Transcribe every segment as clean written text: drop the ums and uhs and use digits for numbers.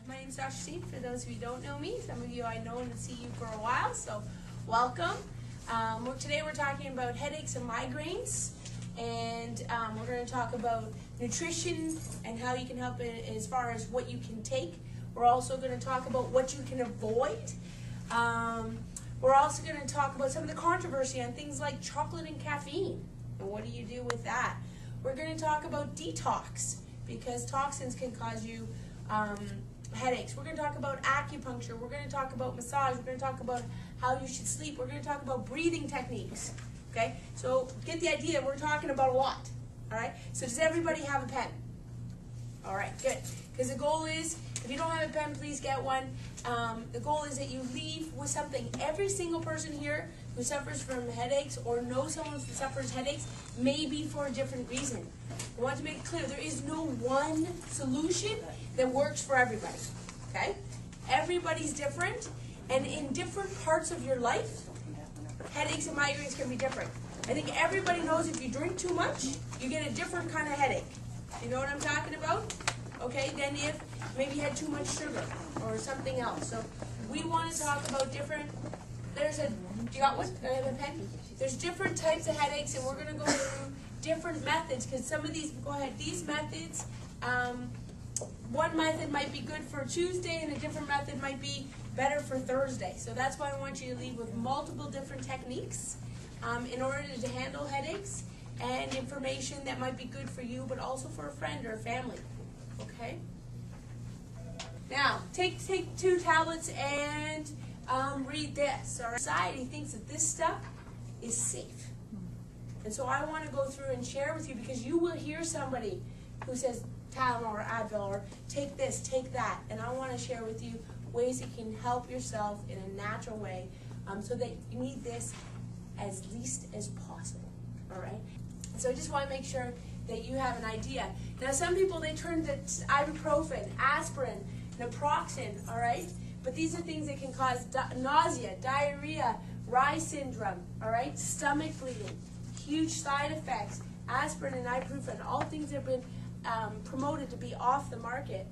My name's Dr. Steve. For those of you who don't know me, some of you I know and see you for a while, so welcome. Today we're talking about headaches and migraines, and we're going to talk about nutrition and how you can help it as far as what you can take. We're also going to talk about what you can avoid. We're also going to talk about some of the controversy on things like chocolate and caffeine, and what do you do with that. We're going to talk about detox, because toxins can cause you headaches. We're going to talk about acupuncture. We're going to talk about massage. We're going to talk about how you should sleep. We're going to talk about breathing techniques. Okay, so get the idea. We're talking about a lot. All right, so does everybody have a pen? All right, good. Because the goal is, if you don't have a pen, please get one. The goal is that you leave with something. Every single person here who suffers from headaches or knows someone who suffers headaches may be for a different reason. I want to make it clear, there is no one solution that works for everybody, okay? Everybody's different, and in different parts of your life, headaches and migraines can be different. I think everybody knows if you drink too much, you get a different kind of headache. You know what I'm talking about? Okay, then if maybe you had too much sugar or something else. So we want to talk about different, do you got one? Do I have a pen? There's different types of headaches, and we're going to go through different methods, because some of these, these methods, one method might be good for Tuesday and a different method might be better for Thursday. So that's why I want you to leave with multiple different techniques in order to handle headaches, and information that might be good for you, but also for a friend or a family. Okay? Now, take 2 tablets and read this. Our society thinks that this stuff is safe. And so I want to go through and share with you, because you will hear somebody who says Tylenol or Advil or take this, take that. And I want to share with you ways that you can help yourself in a natural way, so that you need this as least as possible. All right? So I just want to make sure that you have an idea. Now, some people, they turn to ibuprofen, aspirin, naproxen, all right? But these are things that can cause nausea, diarrhea, Rye syndrome, all right? Stomach bleeding, huge side effects. Aspirin and ibuprofen, all things that have been promoted to be off the market.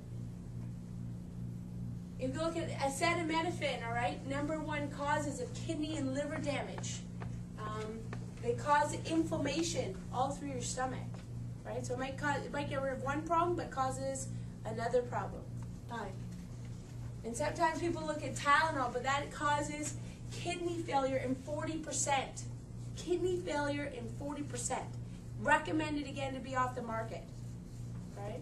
If you look at acetaminophen, all right, #1 causes of kidney and liver damage. They cause inflammation all through your stomach, right? So it might get rid of one problem, but causes another problem. And sometimes people look at Tylenol, but that causes kidney failure in 40%. Kidney failure in 40%. Recommended again to be off the market, right?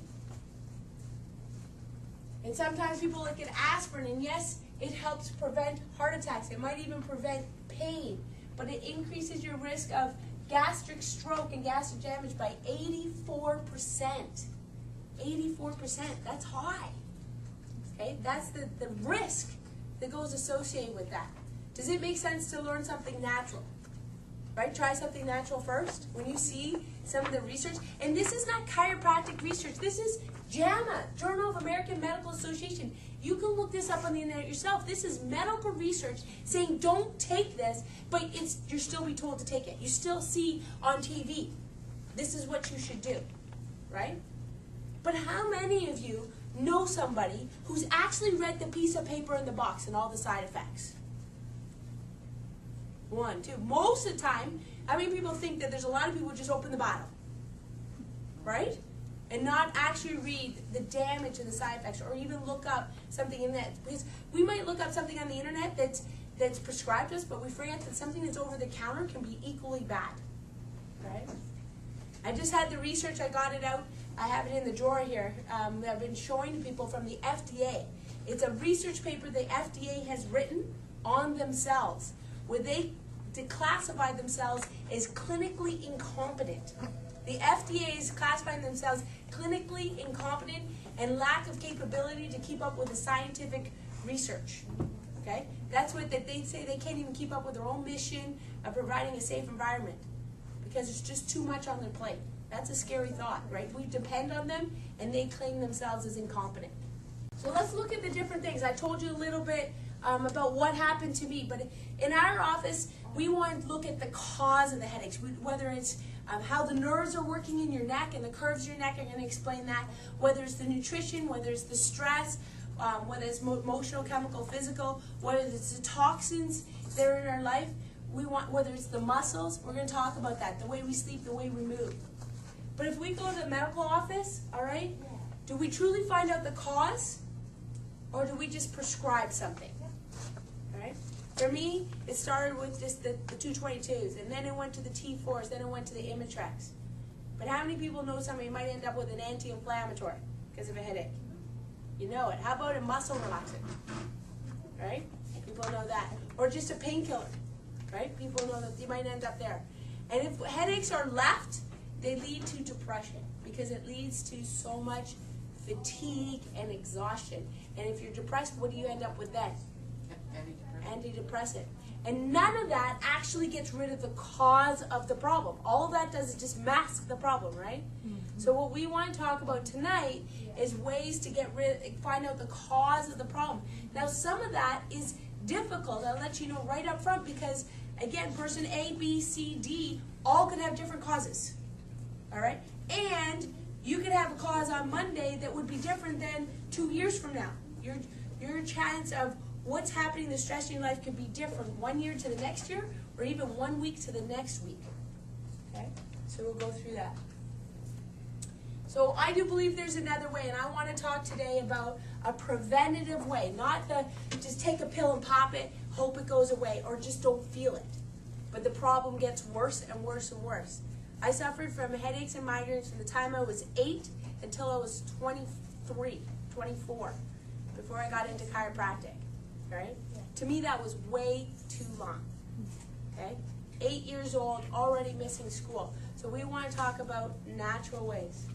And sometimes people look at aspirin, and yes, it helps prevent heart attacks. It might even prevent pain, but it increases your risk of gastric stroke and gastric damage by 84%. 84%, that's high. Okay, that's the risk that goes associated with that. Does it make sense to learn something natural? Right? Try something natural first. When you see some of the research, and this is not chiropractic research, this is JAMA, Journal of American Medical Association. You can look this up on the internet yourself. This is medical research saying don't take this, but you're still be told to take it. You still see on TV, this is what you should do, right? But how many of you know somebody who's actually read the piece of paper in the box and all the side effects? 1, 2. Most of the time, I mean, people think that there's a lot of people who just open the bottle, right? And not actually read the damage and the side effects, or even look up something in that. Because we might look up something on the internet that's prescribed to us, but we forget that something that's over the counter can be equally bad, right? I just had the research, I got it out. I have it in the drawer here. I've been showing to people from the FDA. It's a research paper the FDA has written on themselves, where they declassify themselves as clinically incompetent. The FDA is classifying themselves clinically incompetent and lack of capability to keep up with the scientific research. Okay? That's what they say. They can't even keep up with their own mission of providing a safe environment, because it's just too much on their plate. That's a scary thought, right? We depend on them, and they claim themselves as incompetent. So let's look at the different things. I told you a little bit about what happened to me, but in our office, we want to look at the cause of the headaches, whether it's how the nerves are working in your neck and the curves of your neck. I'm going to explain that. Whether it's the nutrition, whether it's the stress, whether it's emotional, chemical, physical, whether it's the toxins that are in our life, whether it's the muscles, we're going to talk about that, the way we sleep, the way we move. But if we go to the medical office, all right, do we truly find out the cause, or do we just prescribe something? All right? For me, it started with just the 222s, and then it went to the T4s, then it went to the Imitrex. But how many people know somebody might end up with an anti-inflammatory because of a headache? You know it. How about a muscle relaxant? Right? People know that. Or just a painkiller. Right? People know that you might end up there. And if headaches are left, they lead to depression because it leads to so much fatigue and exhaustion. And if you're depressed, what do you end up with then? Antidepressant. And none of that actually gets rid of the cause of the problem. All that does is just mask the problem, right? Mm-hmm. So what we want to talk about tonight is ways to find out the cause of the problem. Now, some of that is difficult. I'll let you know right up front because, again, person A, B, C, D, all could have different causes. All right? And you could have a cause on Monday that would be different than 2 years from now. Your chance of what's happening, the stress in your life could be different 1 year to the next year, or even 1 week to the next week. Okay? So we'll go through that. So I do believe there's another way, and I want to talk today about a preventative way, not the just take a pill and pop it, hope it goes away, or just don't feel it. But the problem gets worse and worse and worse. I suffered from headaches and migraines from the time I was 8 until I was 23, 24, before I got into chiropractic. Right? Yeah. To me, that was way too long. Okay? 8 years old, already missing school. So we want to talk about natural ways.